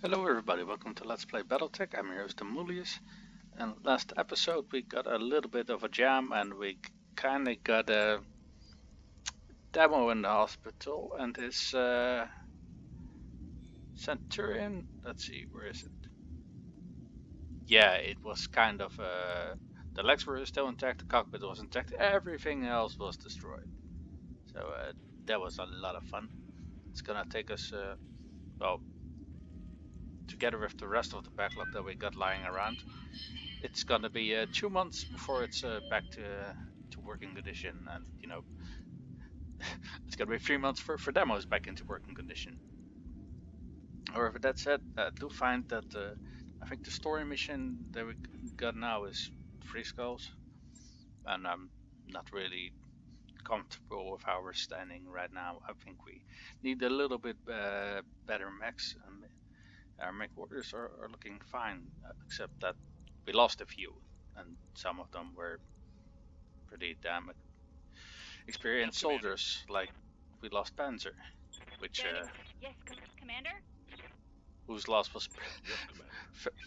Hello everybody, welcome to Let's Play Battletech. I'm your host Amulius, and last episode we got a little bit of a jam and we kinda got a demo in the hospital, and his Centurion, let's see, where is it? Yeah, it was kind of, the legs were still intact, the cockpit was intact, everything else was destroyed. So that was a lot of fun. It's gonna take us, well, together with the rest of the backlog that we got lying around, it's gonna be 2 months before it's back to working condition, and you know, it's gonna be 3 months for demos back into working condition. However, that said, I do find that I think the story mission that we got now is 3 skulls, and I'm not really comfortable with how we're standing right now. I think we need a little bit better mechs. Our Mechwarriors are looking fine, except that we lost a few, and some of them were pretty damn experienced soldiers. Like we lost Panzer, which yes, Commander. Whose loss was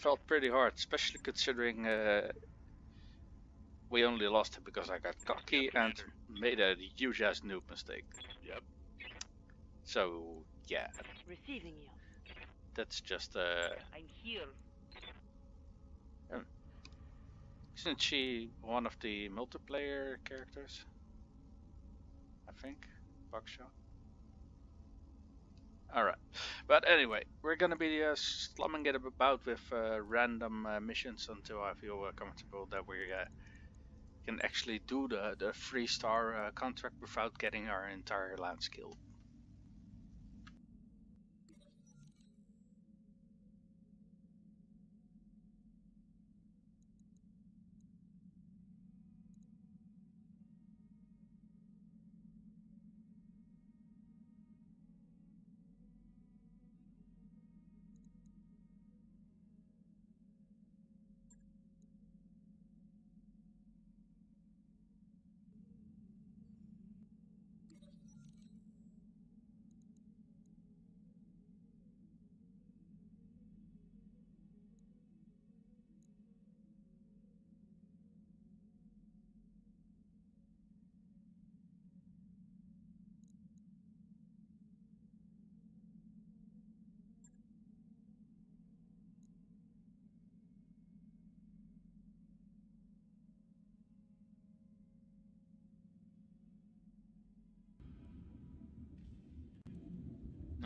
felt pretty hard, especially considering we only lost him because I got cocky and made a huge ass noob mistake. Yep. So yeah. Receiving you. That's just I'm here. Isn't she one of the multiplayer characters? I think. Buckshot. Alright. But anyway, we're gonna be slumming it about with random missions until I feel comfortable that we can actually do the 3-star contract without getting our entire land killed.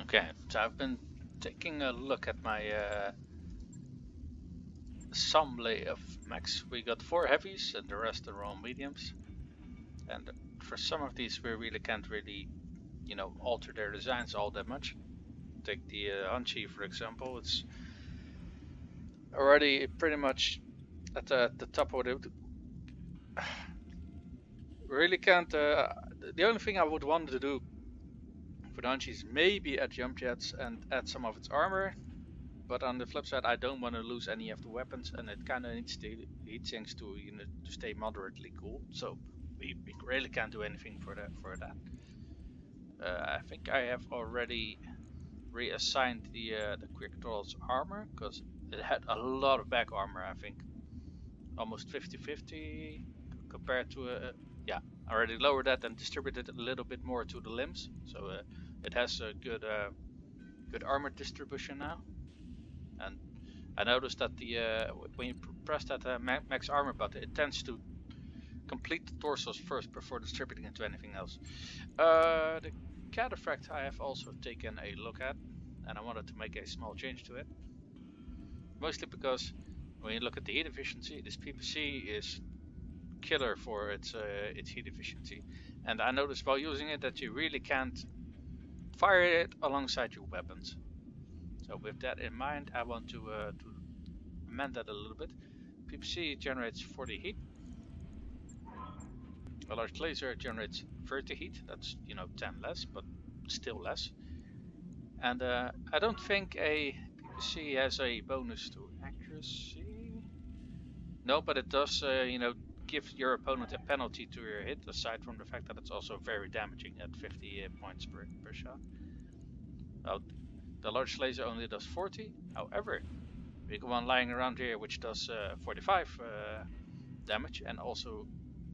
Okay, so I've been taking a look at my assembly of mechs. We got 4 heavies and the rest are all mediums. And for some of these we really can't you know, alter their designs all that much. Take the Hanchi for example, it's already pretty much at the top of it. Really can't, the only thing I would want to do for the Hanchi is maybe add jump jets and add some of its armor, but on the flip side I don't want to lose any of the weapons, and it kind of needs the heat sinks to, you know, to stay moderately cool. So we really can't do anything for that. I think I have already reassigned the quick draws armor, because it had a lot of back armor. I think almost 50-50 compared to yeah, I already lowered that and distributed a little bit more to the limbs, so it has a good good armor distribution now. And I noticed that the when you press that max armor button, it tends to complete the torsos first before distributing into anything else. The cataphract I have also taken a look at, and I wanted to make a small change to it. Mostly because when you look at the heat efficiency, this PPC is killer for its heat efficiency, and I noticed while using it that you really can't fire it alongside your weapons. So with that in mind, I want to amend that a little bit. PPC generates 40 heat. A large laser generates 30 heat. That's, you know, 10 less, but still less. And I don't think a PPC has a bonus to accuracy. No, but it does, you know, give your opponent a penalty to your hit, aside from the fact that it's also very damaging at 50 points per shot. Well, The large laser only does 40. However, we got one lying around here which does 45 damage and also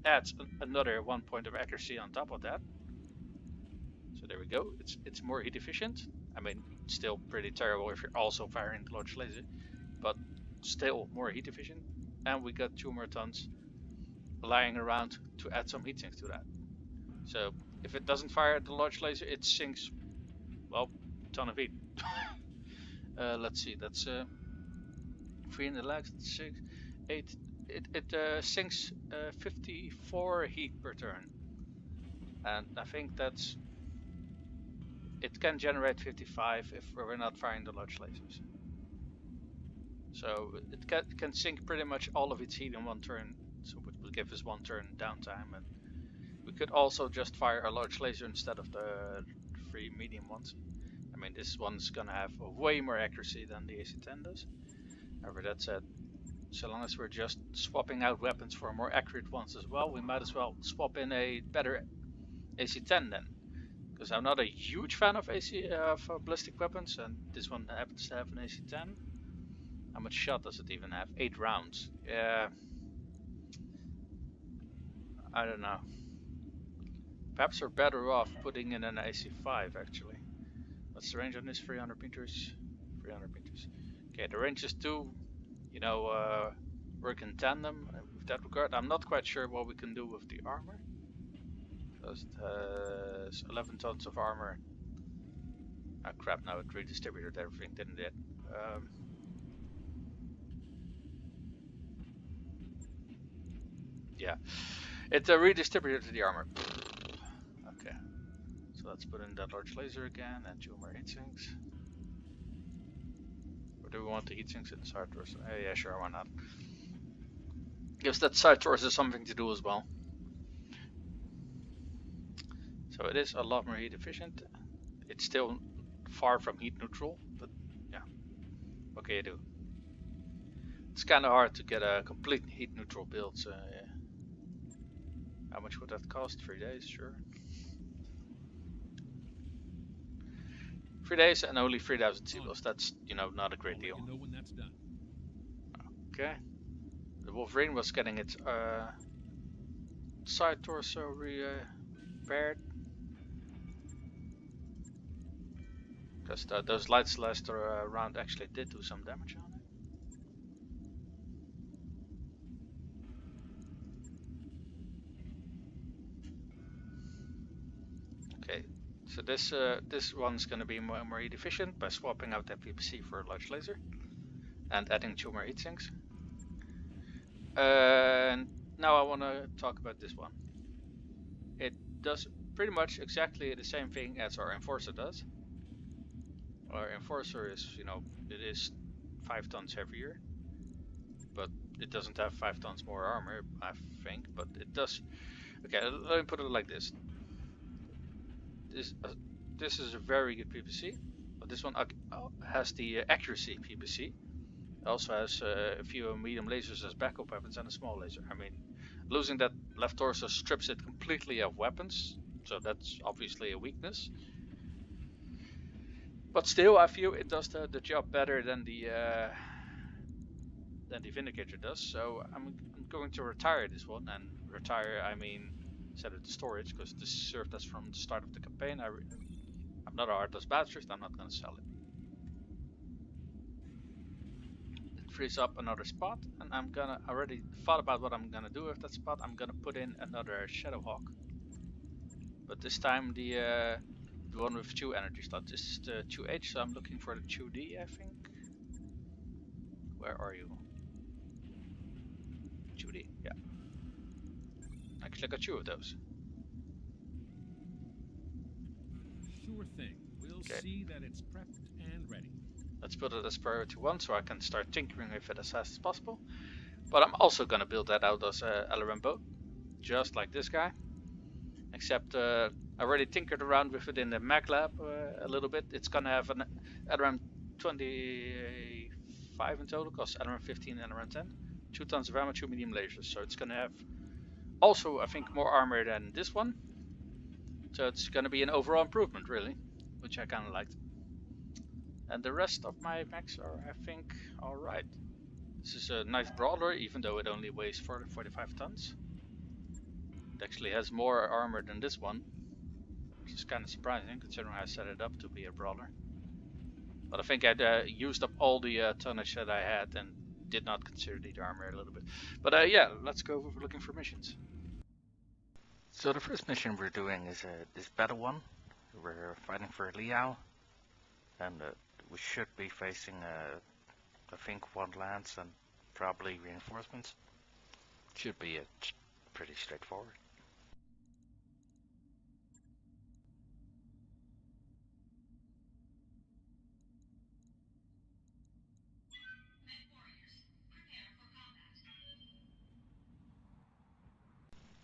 adds another 1 point of accuracy on top of that. So there we go. It's more heat efficient. I mean, still pretty terrible if you're also firing the large laser, but still more heat efficient. And we got 2 more tons lying around to add some heat sinks to that. So if it doesn't fire the large laser, it sinks, well, a ton of heat. Let's see, that's 3 in the legs, 6, 8. It sinks 54 heat per turn, and I think that's, it can generate 55 if we're not firing the large lasers. So it can sink pretty much all of its heat in 1 turn, so it will give us 1 turn downtime. And we could also just fire a large laser instead of the 3 medium ones. I mean, this one's gonna have way more accuracy than the AC-10 does. However, that said, so long as we're just swapping out weapons for more accurate ones as well, we might as well swap in a better AC-10 then. Because I'm not a huge fan of ballistic weapons, and this one happens to have an AC-10. How much shot does it even have? 8 rounds. Yeah. I don't know. Perhaps we're better off putting in an AC-5 actually. What's the range on this? 300 meters? 300 meters. Okay, the ranges do, you know, work in tandem with that regard. I'm not quite sure what we can do with the armor. Because it has 11 tons of armor. Ah crap, now it redistributed everything, didn't it? Yeah, it redistributed the armor. Okay, so let's put in that large laser again and 2 more heat sinks. Or do we want the heat sinks in the side torso? Yeah, sure, why not? Gives that side torso something to do as well. So it is a lot more heat efficient. It's still far from heat neutral, but yeah, what can you do? It's kind of hard to get a complete heat neutral build, so yeah. How much would that cost? 3 days, sure. 3 days and only 3,000 seagulls. That's, you know, not a great deal. Know when that's done. Okay. The Wolverine was getting its side torso repaired. Because those lights last round actually did do some damage on it. Okay, so this one's going to be more heat efficient by swapping out that PPC for a large laser and adding 2 more heat sinks. And now I want to talk about this one. It does pretty much exactly the same thing as our Enforcer does. Our Enforcer is, you know, it is 5 tons heavier, but it doesn't have 5 tons more armor, I think, but it does. Okay, let me put it like this. This is a very good PPC, but this one has the accuracy PPC. It also has a few medium lasers as backup weapons and a small laser. I mean, losing that left torso strips it completely of weapons, so that's obviously a weakness. But still, I feel it does the job better than the Vindicator does. So I'm going to retire this one, and retire I mean set it to storage, because this served us from the start of the campaign. I'm not a heartless bastard, I'm not going to sell it. It frees up another spot, and I'm gonna already thought about what I'm gonna do with that spot. I'm gonna put in another Shadowhawk, but this time the one with 2 energy slots. This is the 2H, so I'm looking for the 2D, I think. Where are you? 2D, yeah. Actually, I got 2 of those. Sure thing. We'll see that it's prepped and ready. Let's put it as priority 1 so I can start tinkering with it as fast as possible. But I'm also gonna build that out as a LRM boat, just like this guy. Except I already tinkered around with it in the Mag Lab a little bit. It's gonna have an LRM 25 in total, because LRM 15 and LRM 10. 2 tons of ammo, 2 medium lasers. So it's gonna have also, I think, more armor than this one. So it's gonna be an overall improvement, really, which I kinda liked. And the rest of my mechs are, I think, alright. This is a nice brawler, even though it only weighs 45 tons. It actually has more armor than this one, which is kind of surprising considering I set it up to be a brawler. But I think I used up all the tonnage that I had and did not consider the armor a little bit. But yeah, let's go looking for missions. So the first mission we're doing is this battle one. We're fighting for Liao, and we should be facing, I think, one lance and probably reinforcements. Should be pretty straightforward.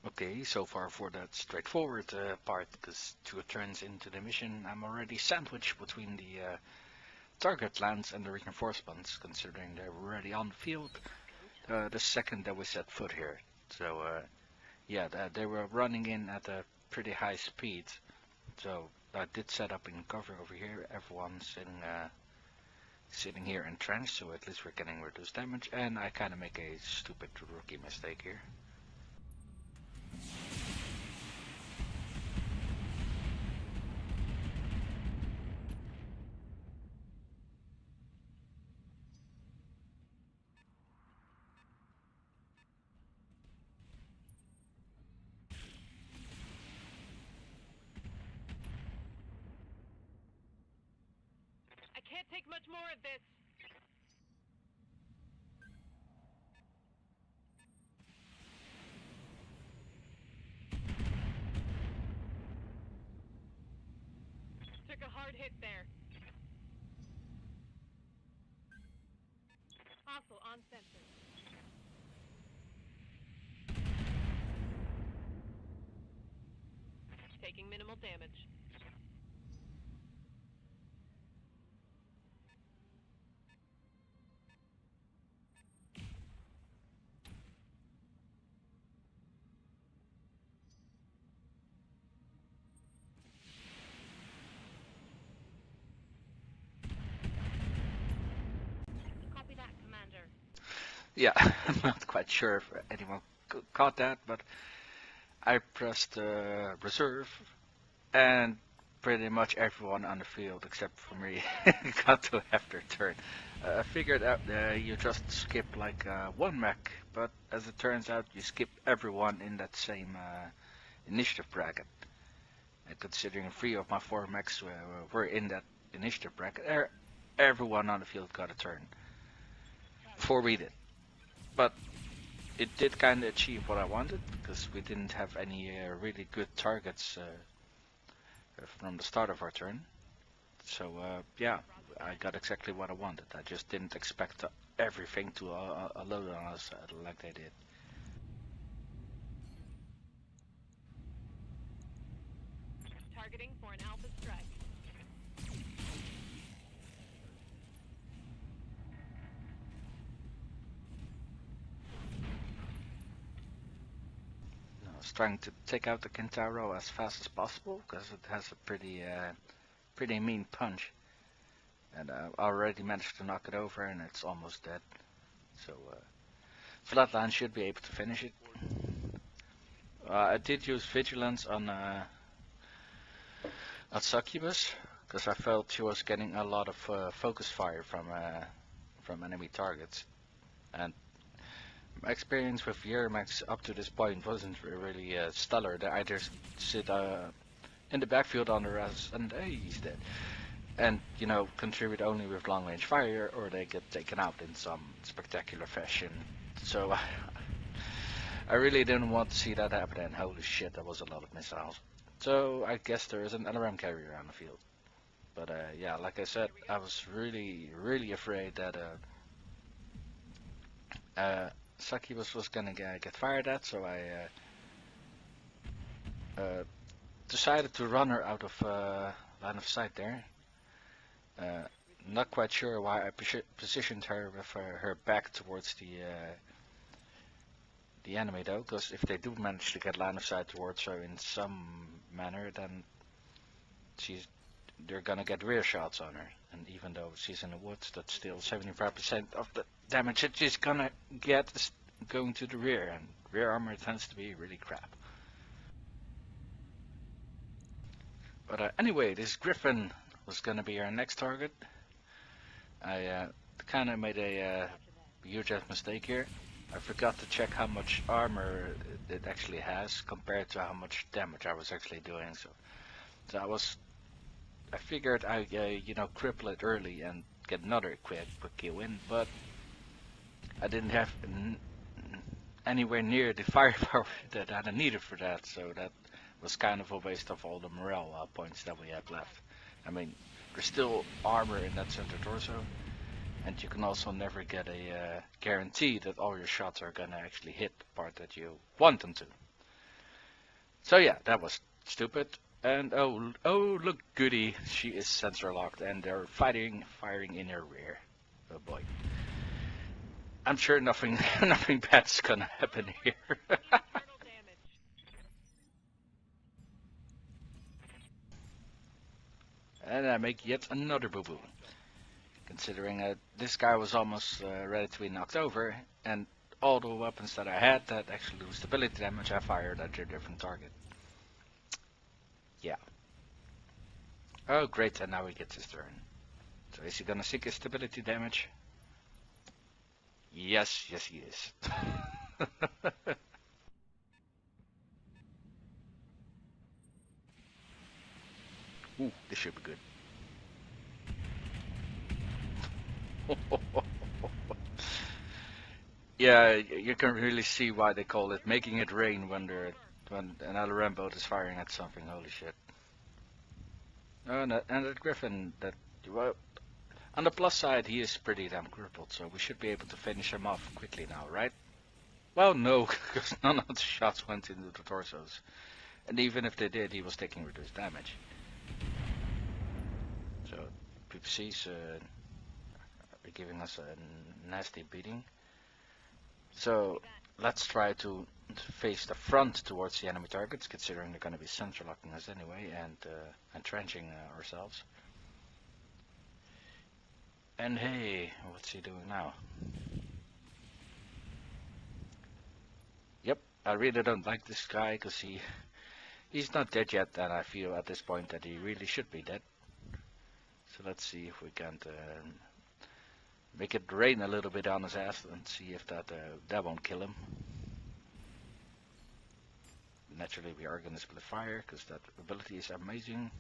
Okay, so far for that straightforward part, because 2 turns into the mission, I'm already sandwiched between the target lands and the reinforcements, considering they're already on the field the second that we set foot here. So yeah, they were running in at a pretty high speed, so I did set up in cover over here. Everyone's sitting here entrenched, so at least we're getting reduced damage, and I kind of make a stupid rookie mistake here. I can't take much more of this. Took a hard hit there. Hostile on sensor. Taking minimal damage. Copy that, Commander. Yeah, I'm not quite sure if anyone caught that, but I pressed reserve, and pretty much everyone on the field except for me got to have their turn. I figured out you just skip like one mech, but as it turns out, you skip everyone in that same initiative bracket. And considering 3 of my 4 mechs were in that initiative bracket, everyone on the field got a turn before we did. But it did kind of achieve what I wanted, because we didn't have any really good targets from the start of our turn. So yeah, I got exactly what I wanted. I just didn't expect everything to load on us like they did. Targeting for an alpha strike. I was trying to take out the Kentaro as fast as possible, because it has a pretty mean punch. And I already managed to knock it over, and it's almost dead. So Flatline should be able to finish it. I did use Vigilance on Succubus, because I felt she was getting a lot of focus fire from enemy targets. And my experience with Yermax up to this point wasn't really stellar. They either sit in the backfield on the rest and hey, he's dead. And, you know, contribute only with long range fire, or they get taken out in some spectacular fashion. So I really didn't want to see that happen, and holy shit, that was a lot of missiles. So I guess there is an LRM carrier on the field. But yeah, like I said, I was really afraid that Succubus was gonna get fired at, so I decided to run her out of line of sight there. Not quite sure why I positioned her with her back towards the enemy though, because if they do manage to get line of sight towards her in some manner, then she's they're gonna get rear shots on her. And even though she's in the woods, that's still 75% of the damage that she's gonna get is going to the rear, and rear armor tends to be really crap. But anyway, this Griffin was gonna be our next target. I kind of made a huge mistake here. I forgot to check how much armor it actually has compared to how much damage I was actually doing. So I figured I cripple it early and get another quick kill in, but I didn't have anywhere near the firepower that I needed for that. So that was kind of a waste of all the morale points that we had left. I mean, there's still armor in that center torso. And you can also never get a guarantee that all your shots are gonna actually hit the part that you want them to. So yeah, that was stupid. And oh look, goody, she is sensor locked, and they're firing in her rear. Oh boy, I'm sure nothing bad's gonna happen here. Internal damage. And I make yet another boo-boo. Considering this guy was almost ready to be knocked over, and all the weapons that I had that actually do stability damage, I fired at a different target. Yeah. Oh great, and now he gets his turn. So is he gonna seek his stability damage? Yes he is. Ooh, this should be good. Yeah, you can really see why they call it making it rain when another Rambo is firing at something. Holy shit! Oh, and that Griffin, well, on the plus side, he is pretty damn crippled, so we should be able to finish him off quickly now, right? Well, no, because none of the shots went into the torsos, and even if they did, he was taking reduced damage. So PPC's giving us a nasty beating. So let's try to face the front towards the enemy targets, considering they're going to be center locking us anyway, and entrenching ourselves. And hey, what's he doing now? Yep, I really don't like this guy because he's not dead yet, and I feel at this point that he really should be dead. So let's see if we can make it rain a little bit on his ass and see if that won't kill him. Naturally, we are going to split fire because that ability is amazing.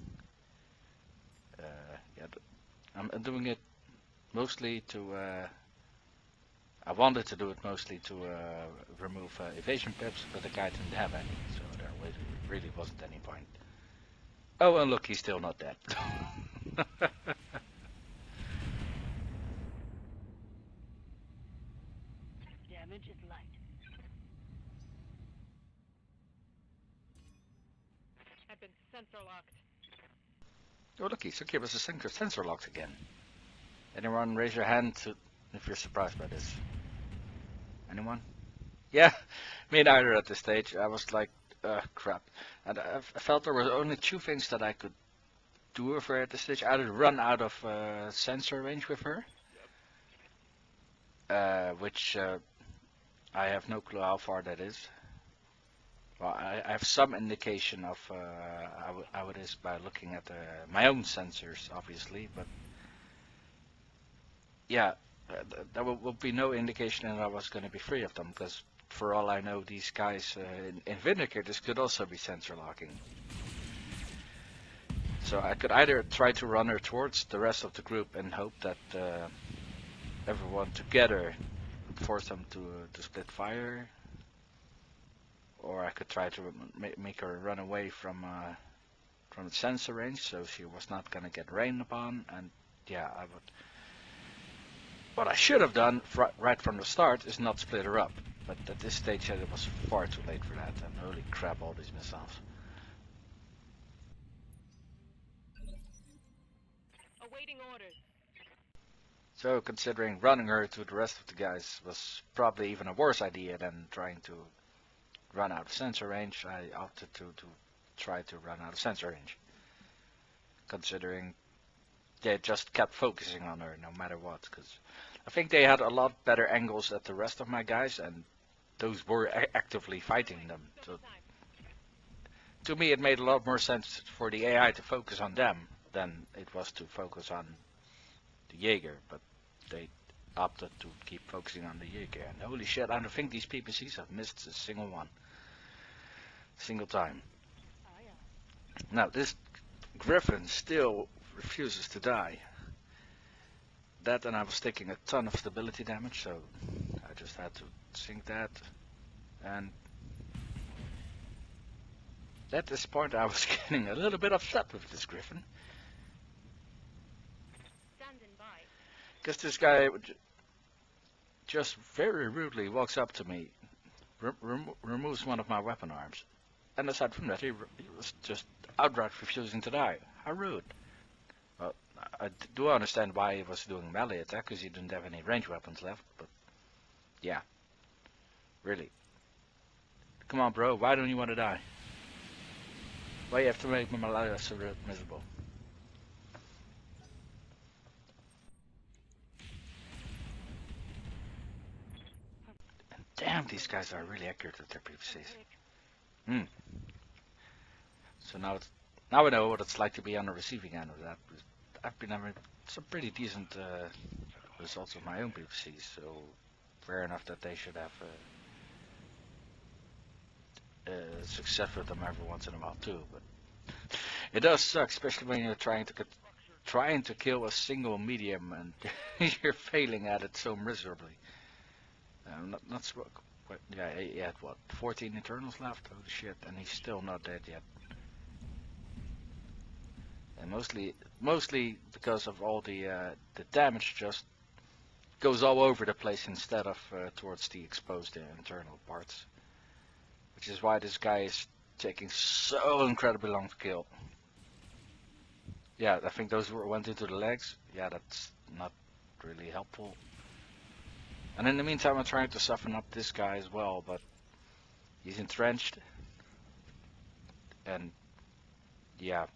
Yeah, I'm doing it mostly to. I wanted to do it mostly to remove evasion pips, but the guy didn't have any, so there really wasn't any point. Oh, and look, he's still not dead. Damage is light. I've been sensor locked. Oh, look, he's okay, was a sensor locked again. Anyone raise your hand if you're surprised by this? Anyone? Yeah, me neither at this stage. I was like, crap. And I felt there were only two things that I could do with her at this stage. Either run out of sensor range with her, which I have no clue how far that is. Well, I have some indication of how it is by looking at my own sensors, obviously, but yeah, there will be no indication that I was going to be free of them, because for all I know, these guys in Vindicators could also be sensor locking. So I could either try to run her towards the rest of the group and hope that everyone together would force them to split fire, or I could try to make her run away from the sensor range, so she was not going to get rained upon. And yeah, I would. What I should have done right from the start is not split her up, but at this stage it was far too late for that, and holy crap, all these missiles. Awaiting orders. So considering running her to the rest of the guys was probably even a worse idea than trying to run out of sensor range, I opted to try to run out of sensor range. considering they just kept focusing on her no matter what. Because I think they had a lot better angles at the rest of my guys, and those were actively fighting them. So to me, it made a lot more sense for the AI to focus on them than it was to focus on the Jaeger. But they opted to keep focusing on the Jaeger. And holy shit, I don't think these PPCs have missed a single one. Single time. Now, this Griffin still refuses to die. That, and I was taking a ton of stability damage, so I just had to sink that. And at this point I was getting a little bit upset with this Griffin. Because this guy just very rudely walks up to me, removes one of my weapon arms, and aside from that he was just outright refusing to die. How rude. Well, I do understand why he was doing melee attack, because he didn't have any range weapons left, but yeah, really. Come on bro, why don't you want to die? Why you have to make my life so miserable? And damn, these guys are really accurate at their PVCs. So now I know what it's like to be on the receiving end of that. I've been having some pretty decent results with my own PVCs, so fair enough that they should have success with them every once in a while too. But it does suck, especially when you're trying to kill a single medium and you're failing at it so miserably. Yeah, he had what, 14 Eternals left? Holy shit, and he's still not dead yet. And mostly because of all the damage just goes all over the place instead of towards the exposed internal parts. Which is why this guy is taking so incredibly long to kill. Yeah, I think those went into the legs. Yeah, that's not really helpful. And in the meantime, I'm trying to soften up this guy as well, but he's entrenched. And yeah.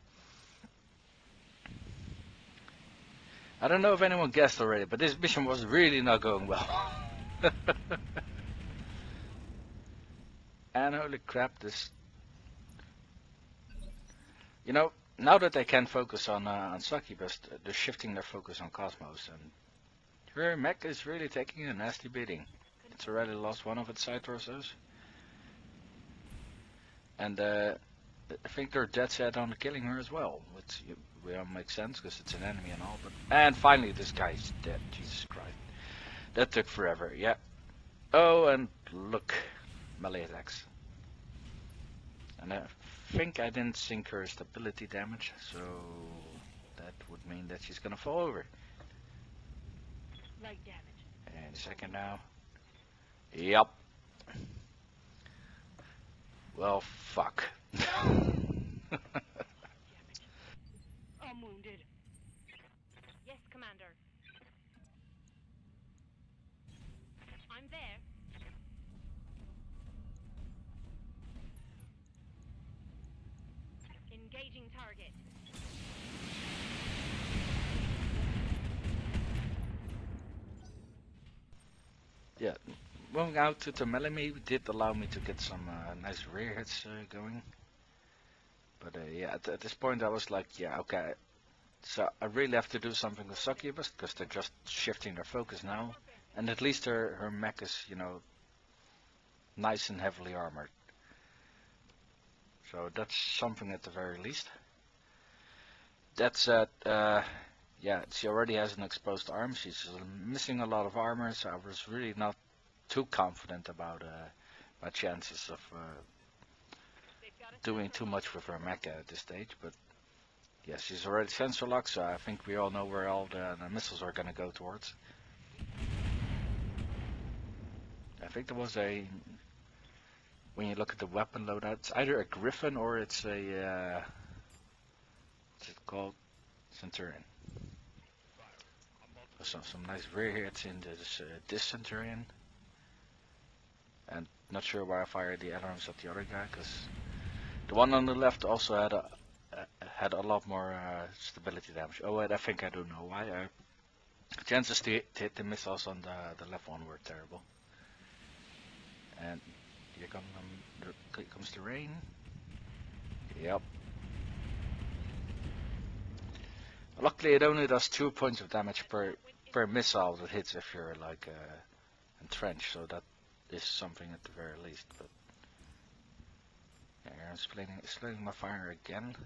I don't know if anyone guessed already, but this mission was really not going well. And holy crap, this... You know, now that they can focus on Succubus, they're shifting their focus on Cosmos, and her mech is really taking a nasty beating. It's already lost one of its side torsos. And I think they're dead set on killing her as well, which will make sense because it's an enemy and all. But and finally, this guy's dead. Jesus Christ, that took forever. Yeah. Oh, and look, melee attacks. And I think I didn't sink her stability damage, so that would mean that she's gonna fall over. Light damage. And a second now. Yup. Well, fuck. I'm wounded. Yes, Commander. I'm there. Engaging target. Yeah, moving out to melee did allow me to get some nice rear hits going. But yeah, at this point I was like, yeah, okay. So I really have to do something with Succubus because they're just shifting their focus now. And at least her mech is, you know, nice and heavily armored. So that's something at the very least. That said, yeah, she already has an exposed arm. She's missing a lot of armor, so I was really not too confident about my chances of doing too much with her mecha at this stage. But yeah, she's already sensor locked, so I think we all know where all the missiles are going to go towards. I think there was when you look at the weapon loadout, it's either a Griffin or it's a, what's it called? Centurion. Some nice rear hits in this Centurion. And not sure why I fired the alarms at the other guy, because the one on the left also had had a lot more stability damage. Oh wait, I think I do know why. Chances to hit the missiles on the left one were terrible. And here comes the rain. Yep. Luckily, it only does 2 points of damage per missile that hits if you're like entrenched, so that is something at the very least. But yeah, I'm splitting my fire again.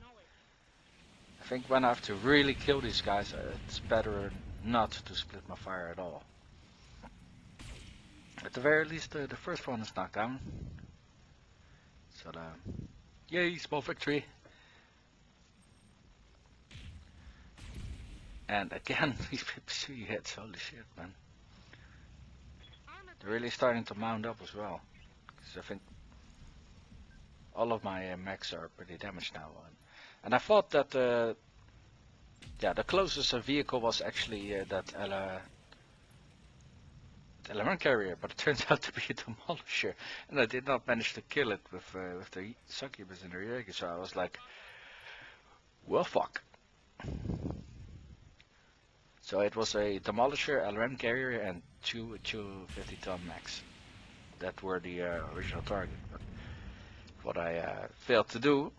I think when I have to really kill these guys, it's better not to split my fire at all. At the very least, the first one is knocked down. So, yay, small victory. And again, these PPC hits, holy shit, man. They're really starting to mount up as well. Because I think all of my mechs are pretty damaged now. And I thought that, the closest vehicle was actually that element carrier, but it turns out to be a demolisher, and I did not manage to kill it with the succubus and the Jaeger, so I was like, well, fuck. So it was a demolisher, LRM carrier, and two 50-ton mechs. That were the original target. But what I failed to do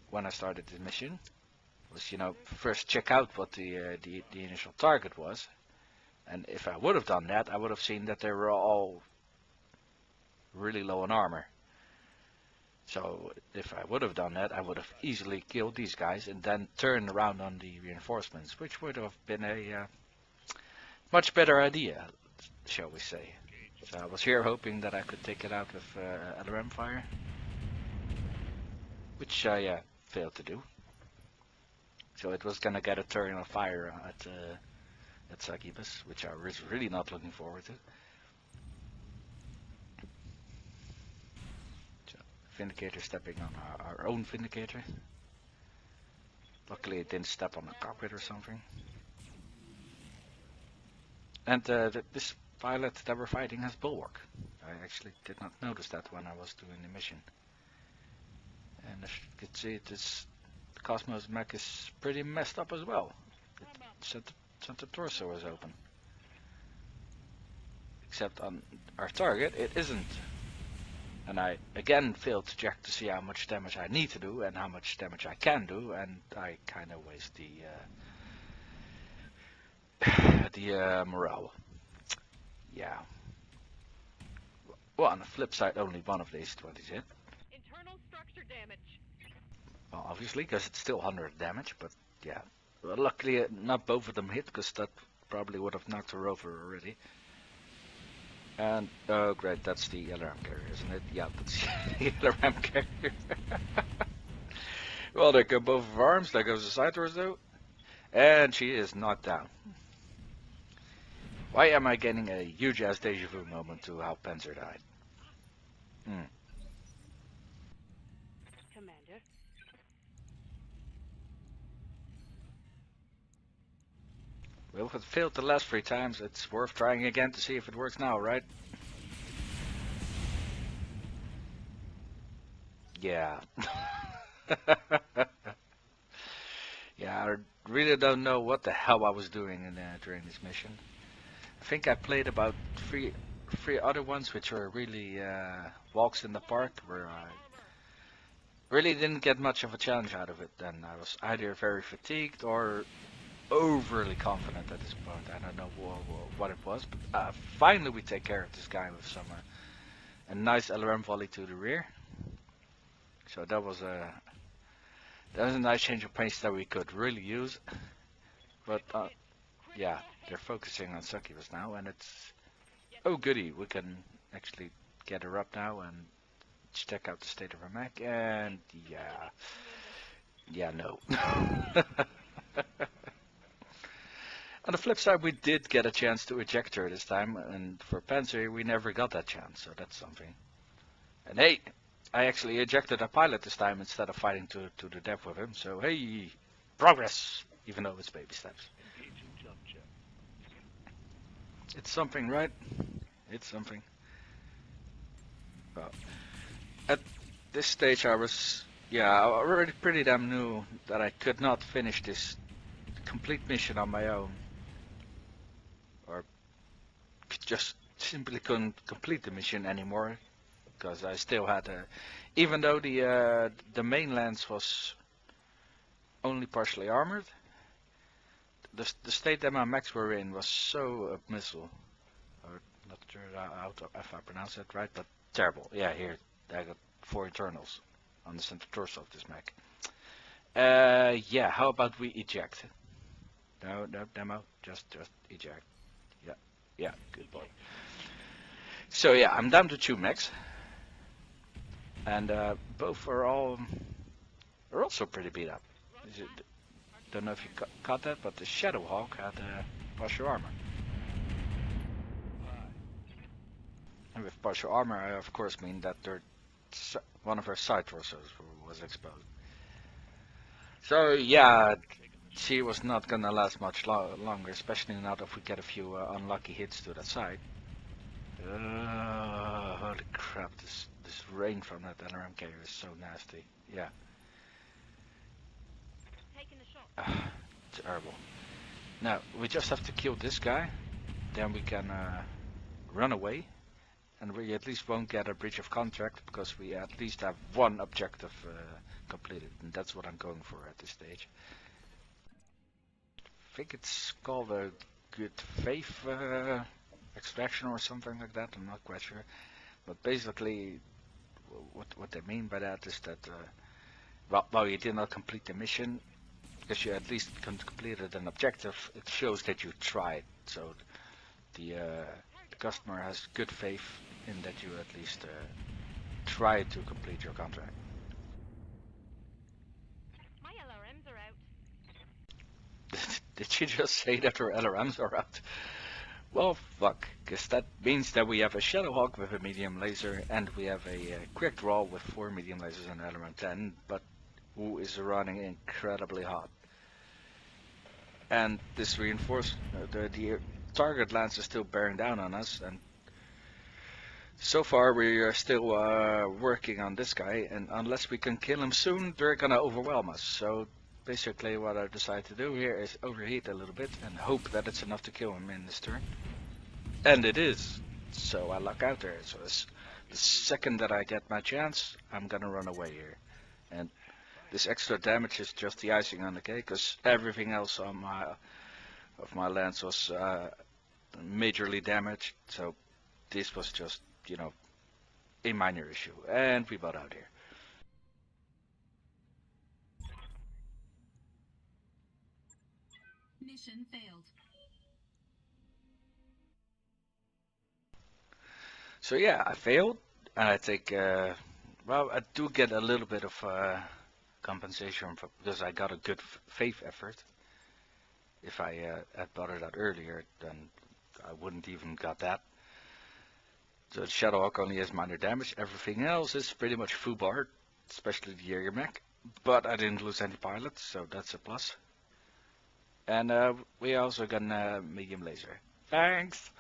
when I started the mission was, first check out what the initial target was. And if I would have done that, I would have seen that they were all really low on armor. So if I would have done that, I would have easily killed these guys and then turned around on the reinforcements, which would have been a much better idea, shall we say. So I was here hoping that I could take it out with LRM fire, which I failed to do. So it was gonna get a turn of fire at Succubus, which I was really not looking forward to. So, Vindicator stepping on our own Vindicator. Luckily it didn't step on the cockpit or something. And this pilot that we're fighting has bulwark. I actually did not notice that when I was doing the mission. And as you can see, the Cosmos mech is pretty messed up as well. The torso is open. Except on our target, it isn't. And I again failed to check to see how much damage I need to do and how much damage I can do, and I kind of waste the morale. Yeah. Well, on the flip side, only one of these 20s hit. Internal structure damage. Well, obviously, because it's still 100 damage, but yeah. Well, luckily, not both of them hit, because that probably would have knocked her over already. And, oh great, that's the LRM carrier, isn't it? Yeah, that's the LRM carrier. Well, there go both of arms, there goes the side torso. And she is knocked down. Why am I getting a huge-ass deja vu moment to how Panzer died? Commander. Well, if it failed the last 3 times, it's worth trying again to see if it works now, right? Yeah. Yeah, I really don't know what the hell I was doing during this mission. I think I played about three other ones which were really walks in the park, where I really didn't get much of a challenge out of it. Then I was either very fatigued or overly confident at this point. I don't know what it was, but finally we take care of this guy with some a nice LRM volley to the rear. So that was a nice change of pace that we could really use. But yeah, they're focusing on Succubus now, and it's oh goody, we can actually get her up now and check out the state of her mech. And yeah, no. On the flip side, we did get a chance to eject her this time, and for Panzer we never got that chance, so that's something. And hey, I actually ejected a pilot this time instead of fighting to the death with him, so hey, progress, even though it's baby steps. It's something, right? It's something. Well, at this stage I was yeah, I already pretty damn knew that I could not finish this complete mission on my own, or just simply couldn't complete the mission anymore, because I still had even though the mainlands was only partially armored, the state that my mechs were in was so missile, or not sure if I pronounced that right, but terrible. Yeah, here I got 4 internals on the center torso of this mech. Yeah, how about we eject? No, demo, just eject. Yeah, yeah, good boy. So yeah, I'm down to 2 mechs, and both are also pretty beat up. Don't know if you caught that, but the Shadowhawk had partial armor. And with partial armor, I of course mean that one of her side torsos was exposed. So yeah, she was not gonna last much longer, especially not if we get a few unlucky hits to that side. Holy crap! This rain from that LRMK is so nasty. Yeah. Terrible. Now we just have to kill this guy, then we can run away, and we at least won't get a breach of contract because we at least have one objective completed, and that's what I'm going for at this stage. I think it's called a good faith extraction or something like that. I'm not quite sure, but basically, what they mean by that is that while you did not complete the mission, because you at least completed an objective, it shows that you tried. So the customer has good faith in that you at least try to complete your contract. My LRMs are out. Did she just say that her LRMs are out? Well, fuck, because that means that we have a Shadowhawk with a medium laser, and we have a quick draw with 4 medium lasers and element 10, but who is running incredibly hot. And this reinforced, the target lance is still bearing down on us, and so far we are still working on this guy, and unless we can kill him soon, they're gonna overwhelm us. So basically what I decided to do here is overheat a little bit and hope that it's enough to kill him in this turn. And it is. So I luck out there. So the second that I get my chance, I'm gonna run away here. And this extra damage is just the icing on the cake, because everything else on my lance was majorly damaged. So this was just, you know, a minor issue, and we bought out here. Mission failed. So yeah, I failed, and I think, well, I do get a little bit of compensation because I got a good faith effort. If I had bought it out earlier, then I wouldn't even got that. So the Shadowhawk only has minor damage. Everything else is pretty much full bar, especially the Jaeger mech. But I didn't lose any pilots, so that's a plus. And we also got a medium laser. Thanks!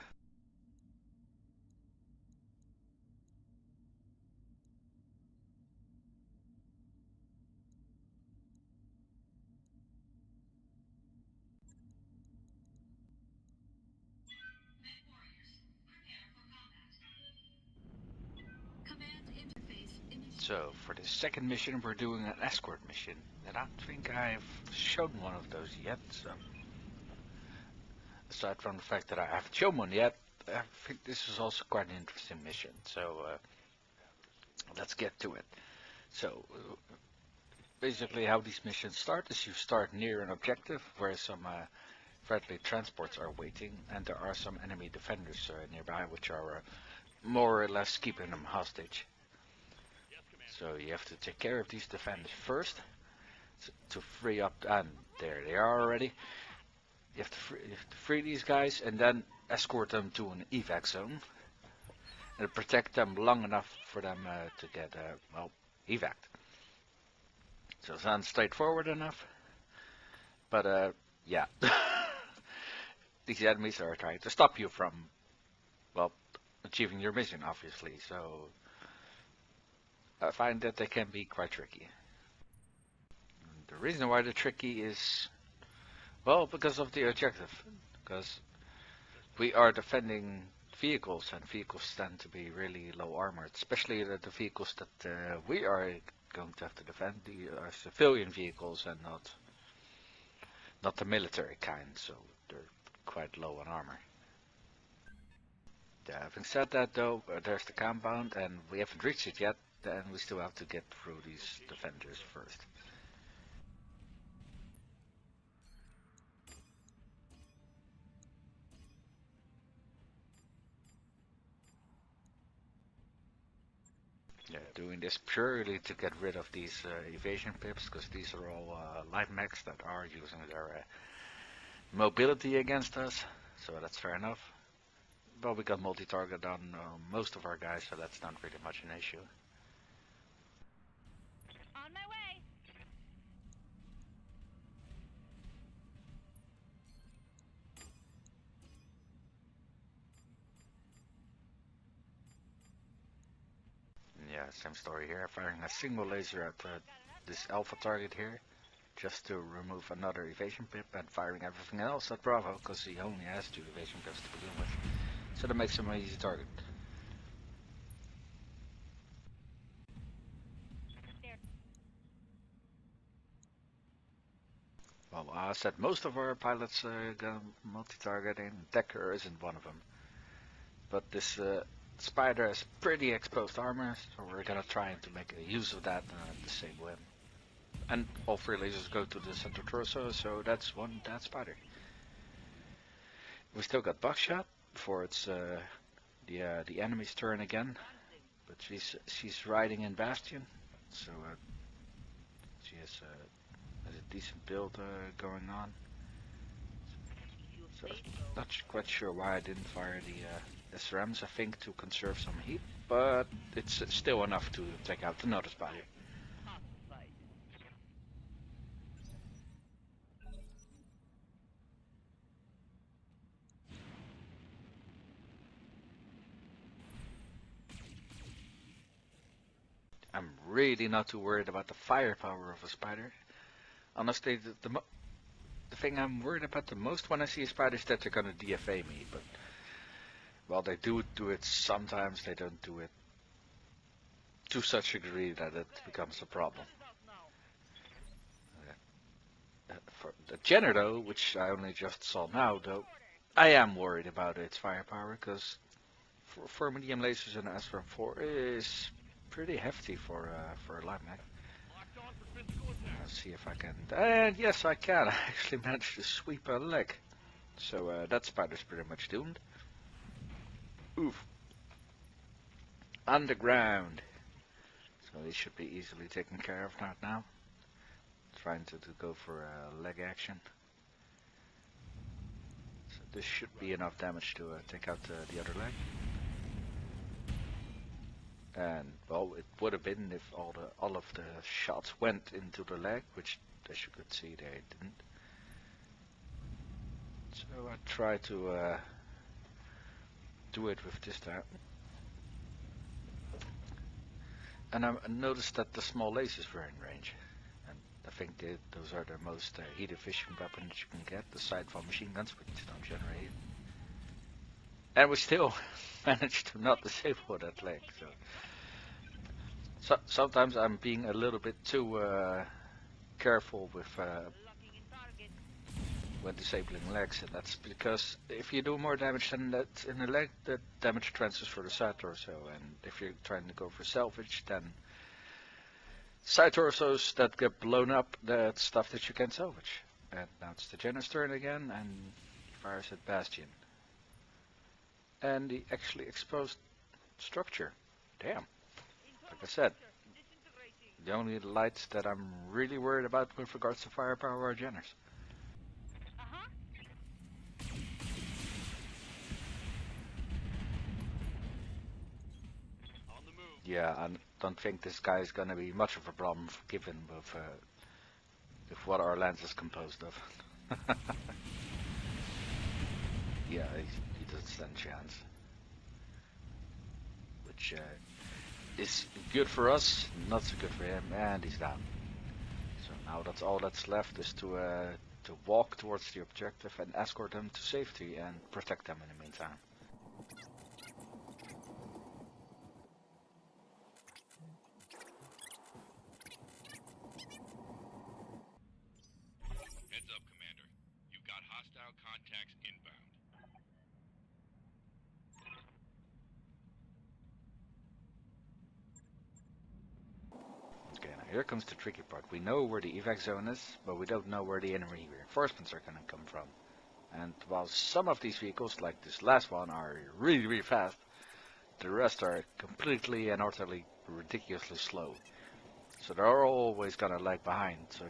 Mechwarriors, prepare for combat. Command interface initiated. So for the second mission, we're doing an escort mission. And I think I've shown one of those yet, so aside from the fact that I haven't shown one yet, I think this is also quite an interesting mission. So let's get to it. So basically how these missions start is you start near an objective where some friendly transports are waiting, and there are some enemy defenders nearby which are more or less keeping them hostage. So you have to take care of these defenders first to free up, and there they are already. You have to free these guys and then escort them to an evac zone and protect them long enough for them to get, well, evac. So it sounds straightforward enough, but yeah. These enemies are trying to stop you from, well, achieving your mission, obviously, so I find that they can be quite tricky. The reason why they're tricky is, well, because of the objective. Because we are defending vehicles, and vehicles tend to be really low armored, especially the vehicles that we are going to have to defend. They are civilian vehicles and not the military kind, so they're quite low on armor. Having said that though, there's the compound and we haven't reached it yet, and we still have to get through these defenders first. Yeah, doing this purely to get rid of these evasion pips, because these are all light mechs that are using their mobility against us, so that's fair enough. But we got multi-target on most of our guys, so that's not really much an issue. On my way. Yeah, same story here. Firing a single laser at this alpha target here, just to remove another evasion pip, and firing everything else at Bravo, because he only has 2 evasion pips to begin with. So that makes him an easy target. Well, I said most of our pilots got multi-targeting. Decker isn't one of them. But this Spider has pretty exposed armor, so we're gonna try to make use of that and disable him. And all 3 lasers go to the center torso, so that's one dead Spider. We still got Buckshot before it's the enemy's turn again, but she's riding in Bastion, so she has a decent build going on. So not quite sure why I didn't fire the SRMs. I think to conserve some heat, but it's still enough to take out another Spider. I'm really not too worried about the firepower of a Spider. Honestly, the thing I'm worried about the most when I see a Spider is that they're gonna DFA me, but while they do it sometimes, they don't do it to such a degree that it becomes a problem. For the Jenner though, which I only just saw now though, I am worried about its firepower, because 4 medium lasers in SRM4 is pretty hefty for a light mech. Let's see if I can. And yes, I can. I actually managed to sweep a leg. So that Spider's pretty much doomed. Oof. Underground. So he should be easily taken care of now. Trying to go for a leg action. So this should be enough damage to take out the other leg. And well, it would have been if all of the shots went into the leg, which as you could see they didn't. So I try to do it with this time. And I noticed that the small lasers were in range, and I think those are the most heat efficient weapons you can get, aside from machine guns, which don't generate. And we still managed to not disable that leg. So sometimes I'm being a little bit too careful with when disabling legs, and that's because if you do more damage than that in a leg, the damage transfers for the side torso, and if you're trying to go for salvage, then side torsos that get blown up, that's stuff that you can salvage. And now it's the Jenner's turn again, and he fires at Bastion. And the actually exposed structure. Damn. Like I said, the only lights that I'm really worried about with regards to firepower are Jenners. Yeah, I don't think this guy is gonna be much of a problem given with what our lens is composed of. Yeah, he doesn't stand a chance. Which is good for us, not so good for him, and he's down. So Now that's all that's left is to walk towards the objective and escort them to safety and protect them in the meantime. Heads up, Commander. You've got hostile contacts inbound. Okay, now here comes the tricky part. We know where the evac zone is, but we don't know where the enemy reinforcements are going to come from. And while some of these vehicles, like this last one, are really, really fast, the rest are completely and utterly ridiculously slow. So they're always going to lag behind. So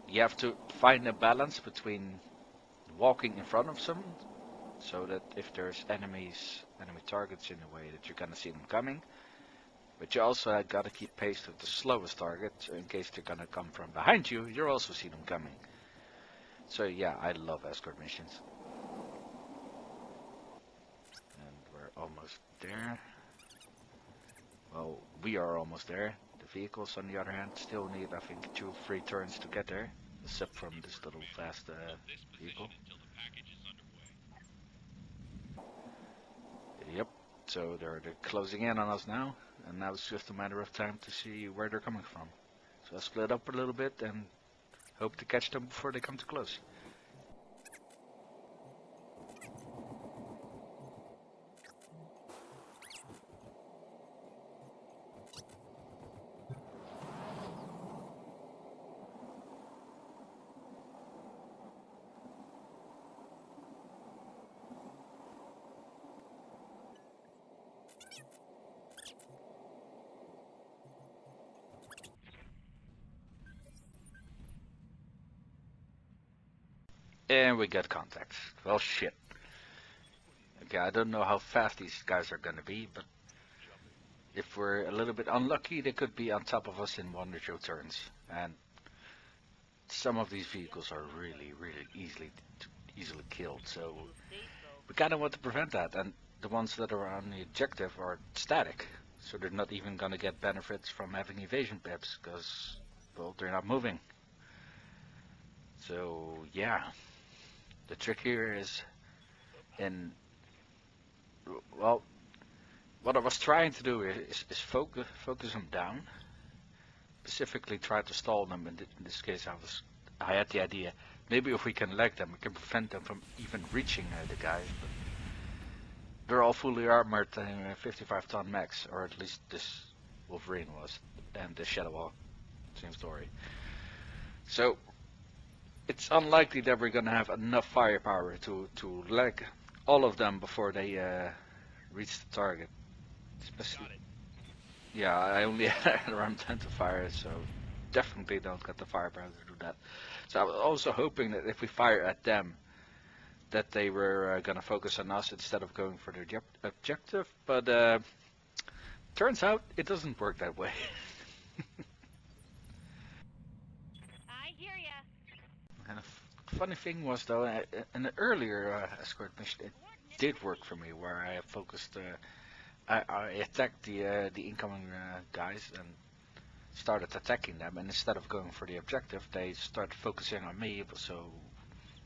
you have to find a balance between walking in front of some, so that if there's enemy targets in the way, that you're going to see them coming. But you also got to keep pace with the slowest target, so in case they're going to come from behind you, you'll also see them coming. So yeah, I love escort missions. And we're almost there. Well, we are almost there. The vehicles, on the other hand, still need, I think, 2 or 3 turns to get there. Except from this little fast vehicle. Yep, so they're closing in on us now. And now it's just a matter of time to see where they're coming from. So I'll split up a little bit and hope to catch them before they come too close. And we got contact. Well, shit. Okay, I don't know how fast these guys are gonna be, but if we're a little bit unlucky, they could be on top of us in 1 or 2 turns. And some of these vehicles are really, really easily killed. So we kind of want to prevent that. And the ones that are on the objective are static, so they're not even gonna get benefits from having evasion pips, because, well, they're not moving. So yeah. The trick here is well, what I was trying to do is focus them down. Specifically try to stall them. In this case, I had the idea, maybe if we can lag them, we can prevent them from even reaching the guys. But they're all fully armored, 55-ton max, or at least this Wolverine was, and the Shadowhawk, same story. So it's unlikely that we're gonna have enough firepower to lag all of them before they reach the target. Especially, yeah, I only had around 10 to fire, so definitely don't get the firepower to do that. So I was also hoping that if we fire at them, that they were gonna focus on us instead of going for the objective. But turns out it doesn't work that way. I hear ya. And the funny thing was, though, in an earlier escort mission, it did work for me, where I focused, I attacked the incoming guys and started attacking them, and instead of going for the objective, they started focusing on me. So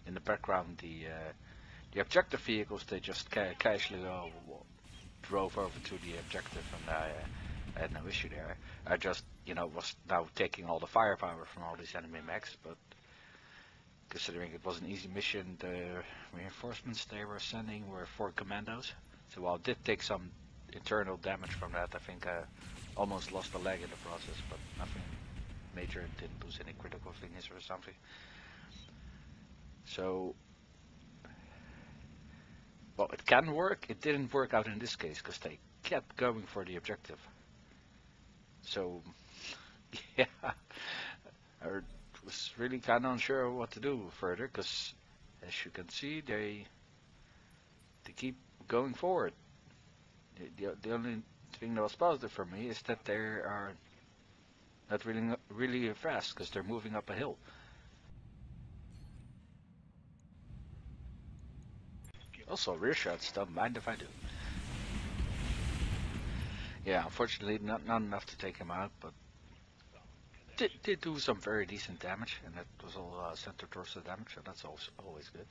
in the background, the objective vehicles, they just casually drove over to the objective, and I had no issue there. I just, was now taking all the firepower from all these enemy mechs, but considering it was an easy mission, the reinforcements they were sending were 4 commandos. So while I did take some internal damage from that, I think I almost lost a leg in the process, but nothing major, didn't lose any critical things or something. So, well, it can work. It didn't work out in this case, because they kept going for the objective. So, yeah, I was really kind of unsure what to do further, because as you can see, they keep going forward. The only thing that was positive for me is that they are not really fast, because they're moving up a hill. Also, rear shots, don't mind if I do. Yeah, unfortunately not enough to take him out, but did do some very decent damage, and that was all center torso damage, so that's also always good.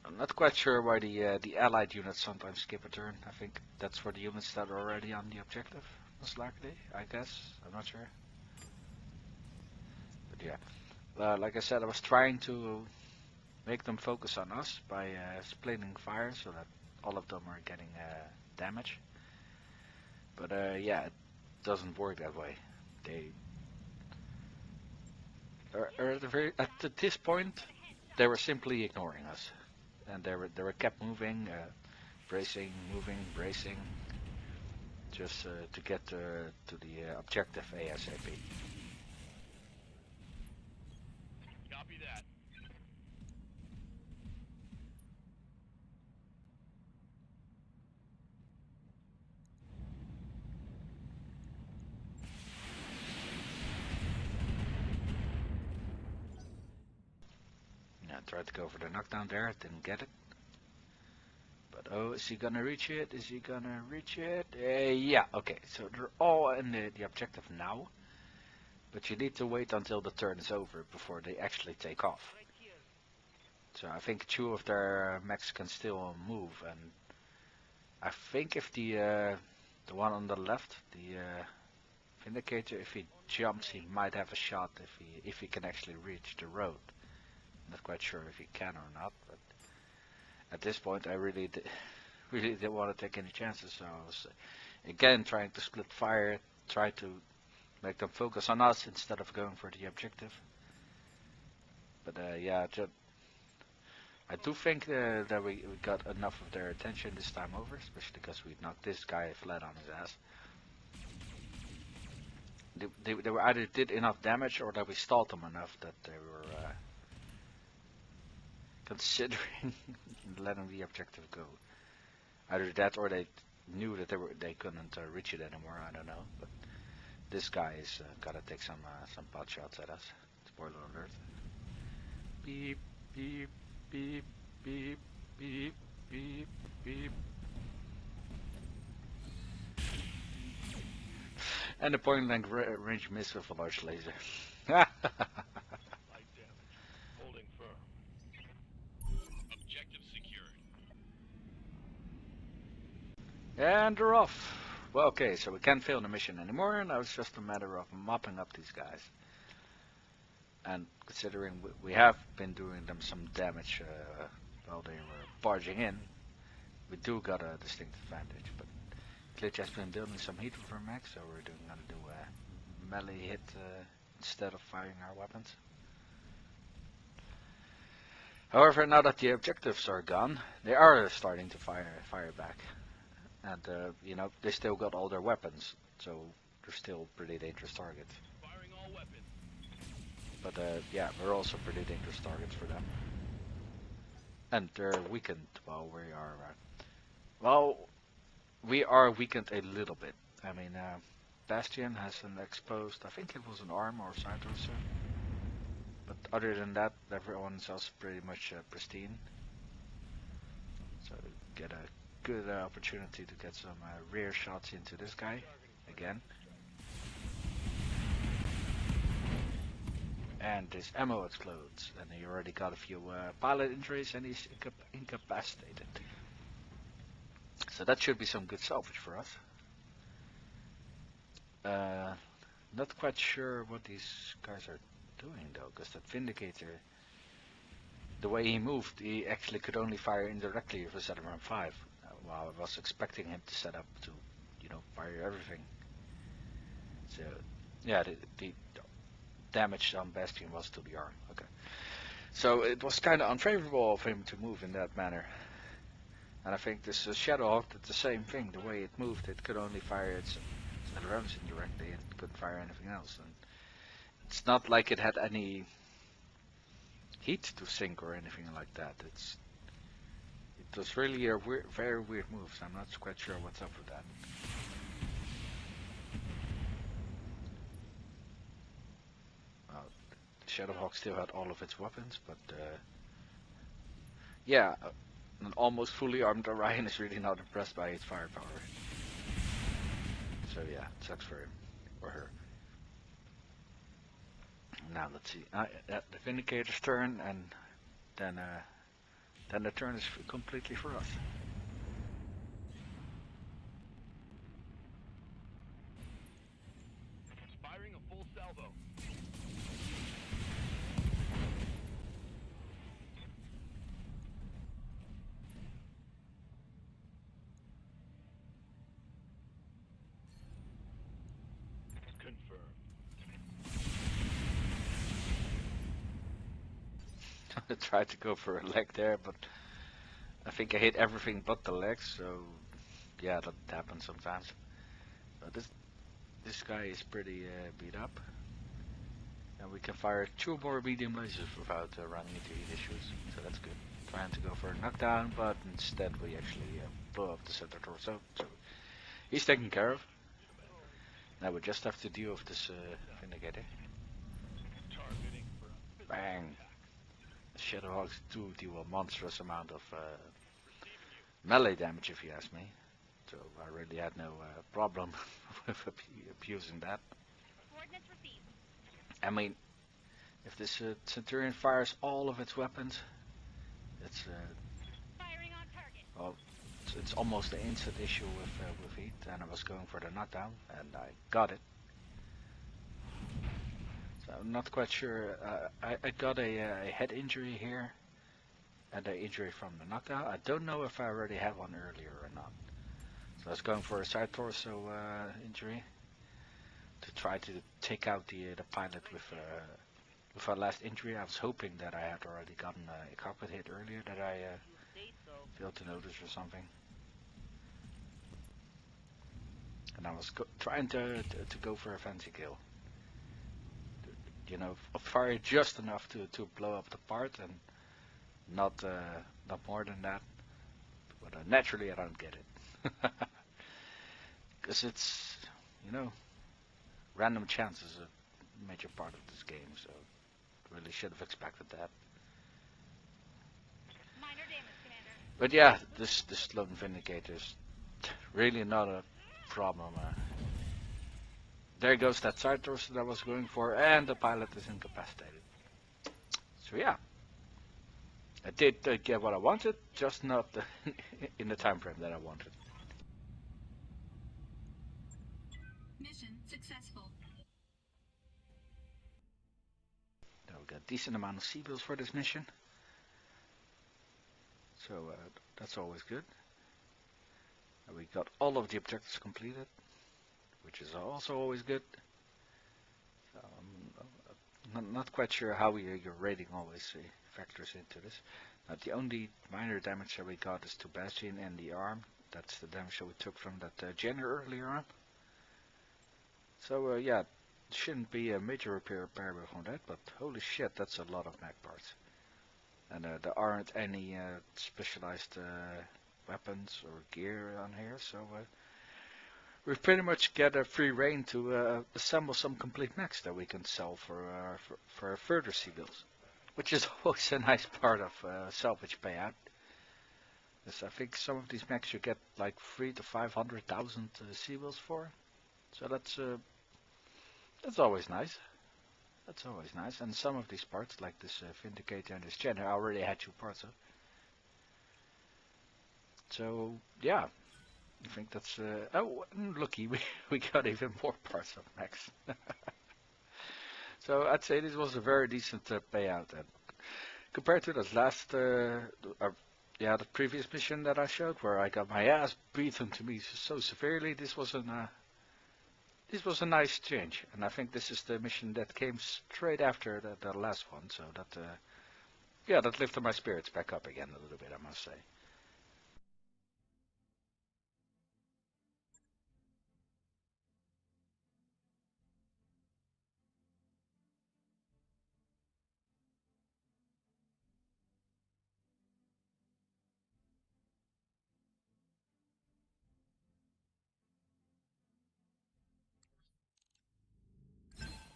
I'm not quite sure why the allied units sometimes skip a turn. I think that's for the units that are already on the objective, most likely, I guess. I'm not sure. But yeah, like I said, I was trying to make them focus on us by splitting fire so that all of them are getting damage. But yeah, it doesn't work that way. They are at this point, they were simply ignoring us, and they were kept moving, bracing, moving, bracing, just to get to the objective ASAP. Copy that. Yeah, tried to go for the knockdown there, didn't get it. But oh, is he gonna reach it? Is he gonna reach it? Yeah, okay, so they're all in the objective now. But you need to wait until the turn is over before they actually take off. So I think 2 of their mechs can still move, and I think if the one on the left, the Vindicator, if he jumps, he might have a shot if he can actually reach the road. Not quite sure if he can or not, but at this point I really didn't want to take any chances, so I was again trying to split fire, try to make them focus on us instead of going for the objective. But yeah, I do think that we got enough of their attention this time over, especially because we knocked this guy flat on his ass. They were either did enough damage or that we stalled them enough that they were considering letting the objective go. Either that or they knew that they couldn't reach it anymore. I don't know. But this guy is gotta take some pot shots at us. Spoiler alert. Beep beep beep beep beep beep beep. And a point blank range miss with a large laser. Light damage. Holding firm. Objective secured. And they're off. Well, okay, so we can't fail the mission anymore. Now it's just a matter of mopping up these guys. And considering we have been doing them some damage while they were barging in, we do got a distinct advantage. But Glitch has been building some heat with her mech, so we're gonna do a melee hit instead of firing our weapons. However, now that the objectives are gone, they are starting to fire back. And you know, they still got all their weapons, so they're still pretty dangerous targets. Firing all weapons. But yeah, we're also pretty dangerous targets for them. And they're weakened while we are... well, we are weakened a little bit. I mean, Bastion has an exposed... I think it was an arm or side or so. But other than that, everyone else pretty much pristine. So get a good opportunity to get some rear shots into this guy again. And his ammo explodes, and he already got a few pilot injuries, and he's incapacitated. So that should be some good salvage for us. Not quite sure what these guys are doing though, because that Vindicator, the way he moved, he actually could only fire indirectly if it was at around 5. While I was expecting him to set up to, you know, fire everything. So, yeah, the damage on Bastion was to the arm. Okay. So it was kind of unfavorable of him to move in that manner. And I think this Shadowhawk did the same thing. The way it moved, it could only fire its rounds indirectly. It couldn't fire anything else. And it's not like it had any heat to sink or anything like that. It was really a very weird move, so I'm not quite sure what's up with that. Well, Shadowhawk still had all of its weapons, but yeah, an almost fully armed Orion is really not impressed by its firepower. So yeah, it sucks for him or her. Now let's see. The Vindicator's turn, and then the turn is completely for us. Firing a full salvo. Confirmed. I tried to go for a leg there, but I think I hit everything but the legs, so yeah, that happens sometimes. But this guy is pretty beat up. And we can fire 2 more medium lasers without running into heat issues, so that's good. Trying to go for a knockdown, but instead we actually blow up the center torso, so he's taken care of. Now we just have to deal with this Vindicator. Targeting for Bang! The Shadowhawks do deal a monstrous amount of melee damage, if you ask me. So I really had no problem with abusing that. Coordinates received. I mean, if this Centurion fires all of its weapons, it's Firing on target. well, it's almost an instant issue with heat, and I was going for the knockdown, and I got it. So I'm not quite sure. I got a head injury here, and an injury from the knockdown. I don't know if I already had one earlier or not. So I was going for a side torso injury to try to take out the pilot with our last injury. I was hoping that I had already gotten a cockpit hit earlier that I failed to notice or something. And I was trying to go for a fancy kill. You know, fire just enough to blow up the part, and not more than that. But naturally I don't get it. Because it's, you know, random chance is a major part of this game, so really should have expected that. Minor damage, Commander. But yeah, this Lone Vindicator is really not a problem. There goes that side torso that I was going for, and the pilot is incapacitated. So yeah, I did get what I wanted, just not in the time frame that I wanted. Mission successful. Now we got a decent amount of C-bills for this mission, so that's always good. And we got all of the objectives completed, which is also always good. So I'm not quite sure how your rating always factors into this. Now the only minor damage that we got is to Bastion and the arm. That's the damage that we took from that Jenner earlier on. So yeah, shouldn't be a major repair on that, but holy shit, that's a lot of mech parts. And there aren't any specialized weapons or gear on here, so we pretty much get a free reign to assemble some complete mechs that we can sell for further C-bills, which is always a nice part of salvage payout. Because I think some of these mechs you get like 300,000 to 500,000 C-bills for, so that's always nice. That's always nice. And some of these parts, like this Vindicator and this Jenner, I already had 2 parts of. So yeah, I think that's oh, lucky we got even more parts of mechs. So I'd say this was a very decent payout. And compared to that last, yeah, the previous mission that I showed, where I got my ass beaten to me so severely, this was a nice change. And I think this is the mission that came straight after the last one. So that, yeah, that lifted my spirits back up again a little bit, I must say.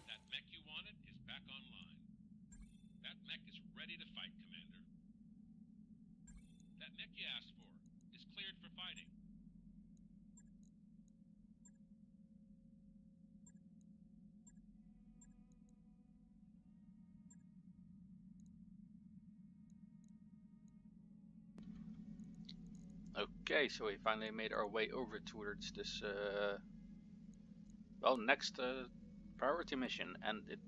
That mech you wanted is back online. That mech is ready to fight, Commander. That mech you asked for is cleared for fighting. Okay, so we finally made our way over towards this, well, next priority mission, and it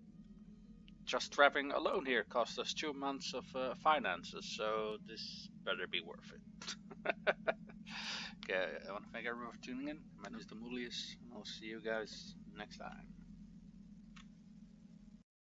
just traveling alone here cost us 2 months of finances, so this better be worth it. Okay, I want to thank everyone for tuning in. My name is Demulius, and I'll see you guys next time.